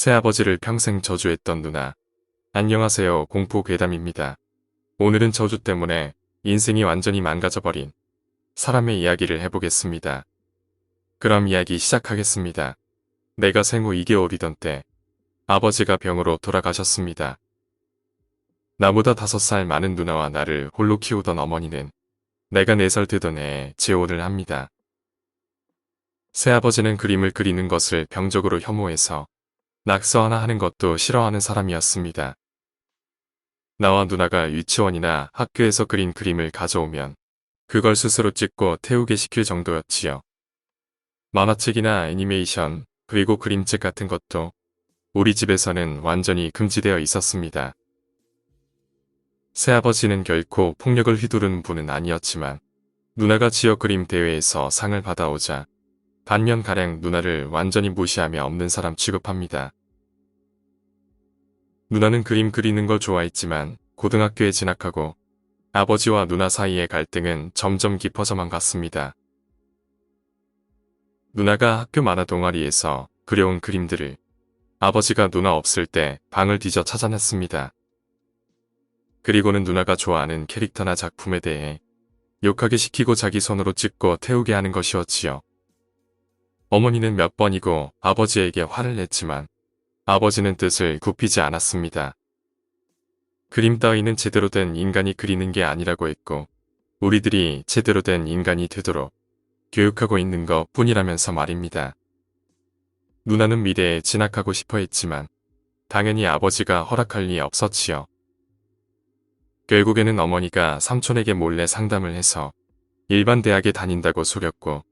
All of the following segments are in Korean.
새아버지를 평생 저주했던 누나. 안녕하세요. 공포괴담입니다. 오늘은 저주 때문에 인생이 완전히 망가져버린 사람의 이야기를 해보겠습니다. 그럼 이야기 시작하겠습니다. 내가 생후 2개월이던 때 아버지가 병으로 돌아가셨습니다. 나보다 5살 많은 누나와 나를 홀로 키우던 어머니는 내가 4살 되던 해에 재혼을 합니다. 새아버지는 그림을 그리는 것을 병적으로 혐오해서 낙서 하나 하는 것도 싫어하는 사람이었습니다. 나와 누나가 유치원이나 학교에서 그린 그림을 가져오면 그걸 스스로 찍고 태우게 시킬 정도였지요. 만화책이나 애니메이션, 그리고 그림책 같은 것도 우리 집에서는 완전히 금지되어 있었습니다. 새아버지는 결코 폭력을 휘두르는 분은 아니었지만 누나가 지역 그림 대회에서 상을 받아오자 반년가량 누나를 완전히 무시하며 없는 사람 취급합니다. 누나는 그림 그리는 걸 좋아했지만 고등학교에 진학하고 아버지와 누나 사이의 갈등은 점점 깊어져만 갔습니다. 누나가 학교 만화 동아리에서 그려온 그림들을 아버지가 누나 없을 때 방을 뒤져 찾아냈습니다. 그리고는 누나가 좋아하는 캐릭터나 작품에 대해 욕하게 시키고 자기 손으로 찍고 태우게 하는 것이었지요. 어머니는 몇 번이고 아버지에게 화를 냈지만 아버지는 뜻을 굽히지 않았습니다. 그림 따위는 제대로 된 인간이 그리는 게 아니라고 했고 우리들이 제대로 된 인간이 되도록 교육하고 있는 것 뿐이라면서 말입니다. 누나는 미대에 진학하고 싶어 했지만 당연히 아버지가 허락할 리 없었지요. 결국에는 어머니가 삼촌에게 몰래 상담을 해서 일반 대학에 다닌다고 속였고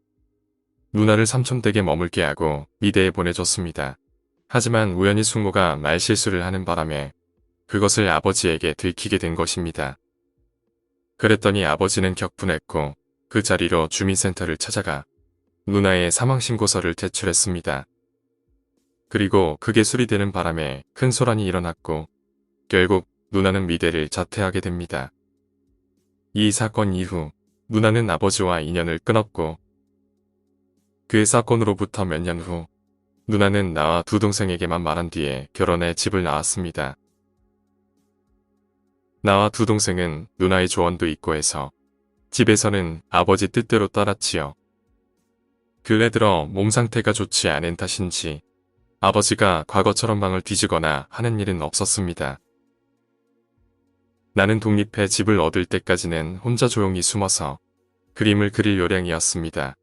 누나를 삼촌 댁에 머물게 하고 미대에 보내줬습니다. 하지만 우연히 숙모가 말실수를 하는 바람에 그것을 아버지에게 들키게 된 것입니다. 그랬더니 아버지는 격분했고 그 자리로 주민센터를 찾아가 누나의 사망신고서를 제출했습니다. 그리고 그게 수리되는 바람에 큰 소란이 일어났고 결국 누나는 미대를 자퇴하게 됩니다. 이 사건 이후 누나는 아버지와 인연을 끊었고 그 사건으로부터 몇 년 후 누나는 나와 두 동생에게만 말한 뒤에 결혼해 집을 나왔습니다. 나와 두 동생은 누나의 조언도 있고 해서 집에서는 아버지 뜻대로 따랐지요. 근래 들어 몸 상태가 좋지 않은 탓인지 아버지가 과거처럼 방을 뒤지거나 하는 일은 없었습니다. 나는 독립해 집을 얻을 때까지는 혼자 조용히 숨어서 그림을 그릴 요량이었습니다.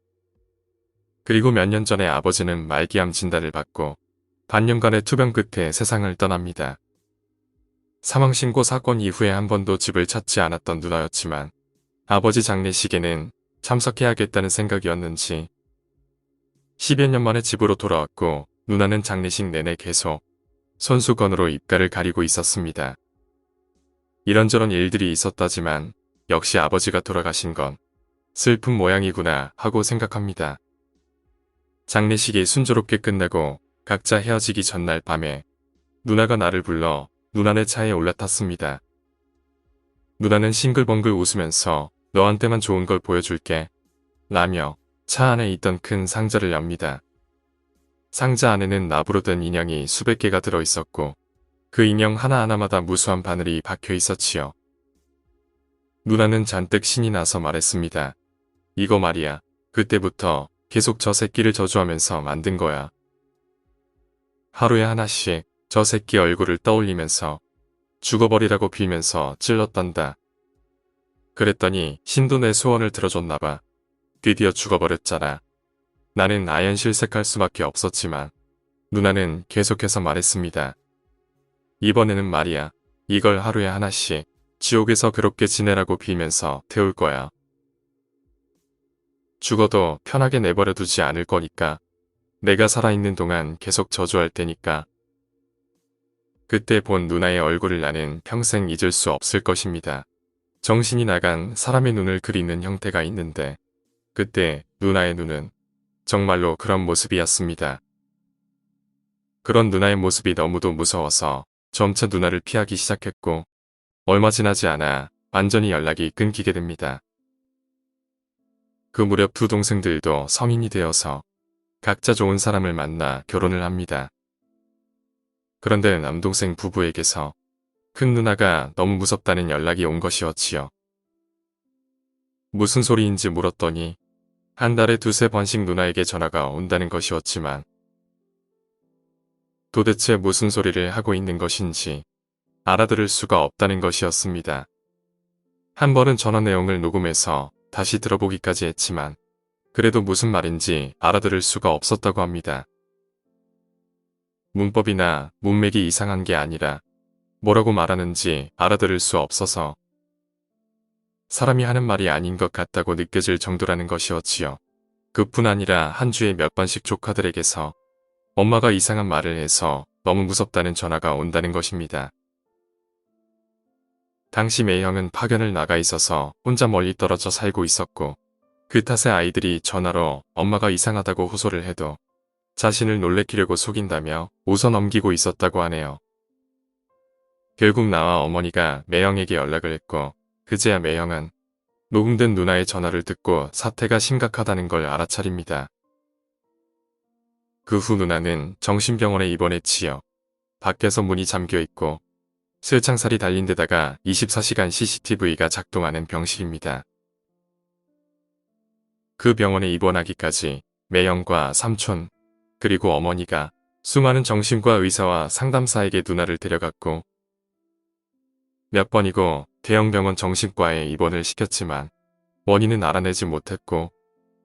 그리고 몇 년 전에 아버지는 말기암 진단을 받고 반년간의 투병 끝에 세상을 떠납니다. 사망신고 사건 이후에 한 번도 집을 찾지 않았던 누나였지만 아버지 장례식에는 참석해야겠다는 생각이었는지 10여 년 만에 집으로 돌아왔고 누나는 장례식 내내 계속 손수건으로 입가를 가리고 있었습니다. 이런저런 일들이 있었다지만 역시 아버지가 돌아가신 건 슬픈 모양이구나 하고 생각합니다. 장례식이 순조롭게 끝나고 각자 헤어지기 전날 밤에 누나가 나를 불러 누나네 차에 올라탔습니다. 누나는 싱글벙글 웃으면서 너한테만 좋은 걸 보여줄게 라며 차 안에 있던 큰 상자를 엽니다. 상자 안에는 나부로 된 인형이 수백 개가 들어있었고 그 인형 하나하나마다 무수한 바늘이 박혀 있었지요. 누나는 잔뜩 신이 나서 말했습니다. 이거 말이야. 그때부터 계속 저 새끼를 저주하면서 만든 거야. 하루에 하나씩 저 새끼 얼굴을 떠올리면서 죽어버리라고 빌면서 찔렀단다. 그랬더니 신도 내 소원을 들어줬나봐. 드디어 죽어버렸잖아. 나는 아연실색할 수밖에 없었지만 누나는 계속해서 말했습니다. 이번에는 말이야. 이걸 하루에 하나씩 지옥에서 괴롭게 지내라고 빌면서 태울 거야. 죽어도 편하게 내버려 두지 않을 거니까. 내가 살아있는 동안 계속 저주할 테니까. 그때 본 누나의 얼굴을 나는 평생 잊을 수 없을 것입니다. 정신이 나간 사람의 눈을 그리는 형태가 있는데 그때 누나의 눈은 정말로 그런 모습이었습니다. 그런 누나의 모습이 너무도 무서워서 점차 누나를 피하기 시작했고 얼마 지나지 않아 완전히 연락이 끊기게 됩니다. 그 무렵 두 동생들도 성인이 되어서 각자 좋은 사람을 만나 결혼을 합니다. 그런데 남동생 부부에게서 큰 누나가 너무 무섭다는 연락이 온 것이었지요. 무슨 소리인지 물었더니 한 달에 두세 번씩 누나에게 전화가 온다는 것이었지만 도대체 무슨 소리를 하고 있는 것인지 알아들을 수가 없다는 것이었습니다. 한 번은 전화 내용을 녹음해서 다시 들어보기까지 했지만 그래도 무슨 말인지 알아들을 수가 없었다고 합니다. 문법이나 문맥이 이상한 게 아니라 뭐라고 말하는지 알아들을 수 없어서 사람이 하는 말이 아닌 것 같다고 느껴질 정도라는 것이었지요. 그뿐 아니라 한 주에 몇 번씩 조카들에게서 엄마가 이상한 말을 해서 너무 무섭다는 전화가 온다는 것입니다. 당시 매형은 파견을 나가 있어서 혼자 멀리 떨어져 살고 있었고 그 탓에 아이들이 전화로 엄마가 이상하다고 호소를 해도 자신을 놀래키려고 속인다며 웃어 넘기고 있었다고 하네요. 결국 나와 어머니가 매형에게 연락을 했고 그제야 매형은 녹음된 누나의 전화를 듣고 사태가 심각하다는 걸 알아차립니다. 그 후 누나는 정신병원에 입원했지요. 밖에서 문이 잠겨있고 쇠창살이 달린 데다가 24시간 CCTV가 작동하는 병실입니다. 그 병원에 입원하기까지 매형과 삼촌 그리고 어머니가 수많은 정신과 의사와 상담사에게 누나를 데려갔고 몇 번이고 대형병원 정신과에 입원을 시켰지만 원인은 알아내지 못했고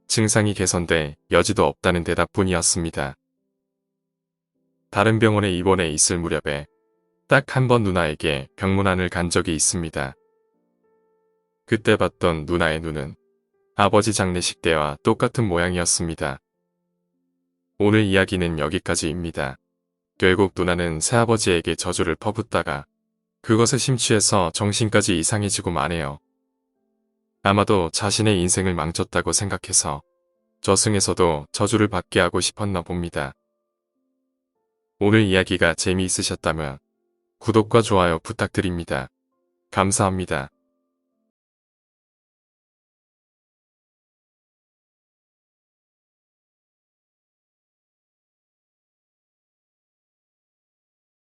증상이 개선돼 여지도 없다는 대답뿐이었습니다. 다른 병원에 입원해 있을 무렵에 딱 한 번 누나에게 병문안을 간 적이 있습니다. 그때 봤던 누나의 눈은 아버지 장례식 때와 똑같은 모양이었습니다. 오늘 이야기는 여기까지입니다. 결국 누나는 새아버지에게 저주를 퍼붓다가 그것에 심취해서 정신까지 이상해지고 마네요. 아마도 자신의 인생을 망쳤다고 생각해서 저승에서도 저주를 받게 하고 싶었나 봅니다. 오늘 이야기가 재미있으셨다면 구독과 좋아요 부탁드립니다. 감사합니다.